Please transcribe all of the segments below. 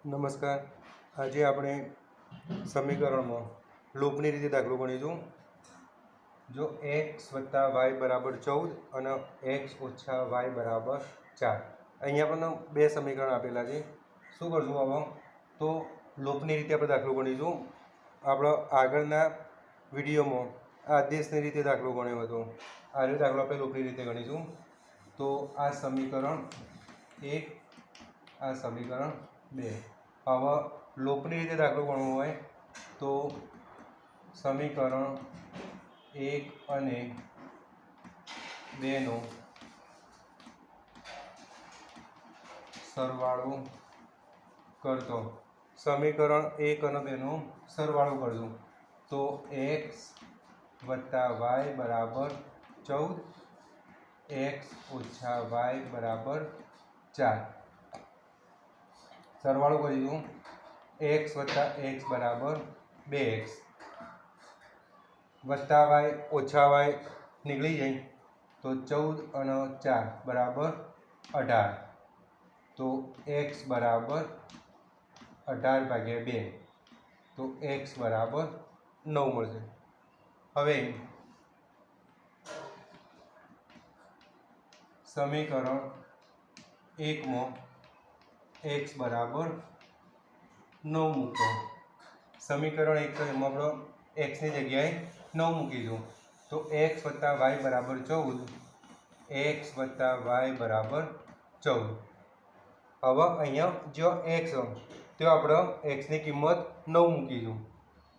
નમસ્કાર. આજે આપણે સમીકરણમાં લૂપની રીતે દાખલો ગણીશું. જો x વત્તા y બરાબર 14 અને x ઓછા y બરાબર 4. અહીંયા આપણને બે સમીકરણ આપેલા છે. શું કરશું હવે? તો લૂપની રીતે આપણે દાખલો ગણીશું. આપણે આગળના વિડીયોમાં આદેશની રીતે દાખલો ગણ્યો હતો. આ રીતે દાખલો આપણે લૂપની રીતે ગણીશું. તો આ સમીકરણ 1, આ સમીકરણ 2. હવે લૂપની રીતે દાખલો ગણવો હોય તો સમીકરણ 1 અને 2 નો સરવાળો કરતો. સમીકરણ 1 અને 2 નો સરવાળો કરજો તો x વત્તા y બરાબર 14, x ઓછા y બરાબર 4. સરવાળો કરીશું. x વત્તા x બરાબર 2x, વત્તા y ઓછા y નીકળી જાય તો 14 અને 4 બરાબર 18. તો x બરાબર 18/2, તો x બરાબર 9 મળશે. હવે સમીકરણ 1 માં x બરાબર 9 મૂકો. સમીકરણ 1 એમાં આપણે x ની જગ્યાએ 9 મૂકીશું. તો x વત્તા y બરાબર 14, x વત્તા y બરાબર 14. હવે અહીંયા જો x તો આપણે x ની કિંમત 9 મૂકીશું.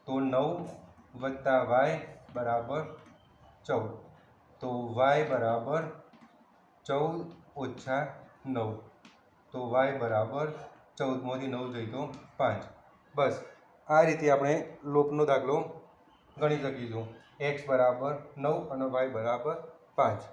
તો 9 વત્તા y બરાબર 14. તો y બરાબર 14 ઓછા 9. તો y બરાબર 14 માંથી 9 જાય તો 5. બસ આ રીતે આપણે લૂપનો દાખલો ગણી શકીશું. x બરાબર 9 અને y બરાબર 5.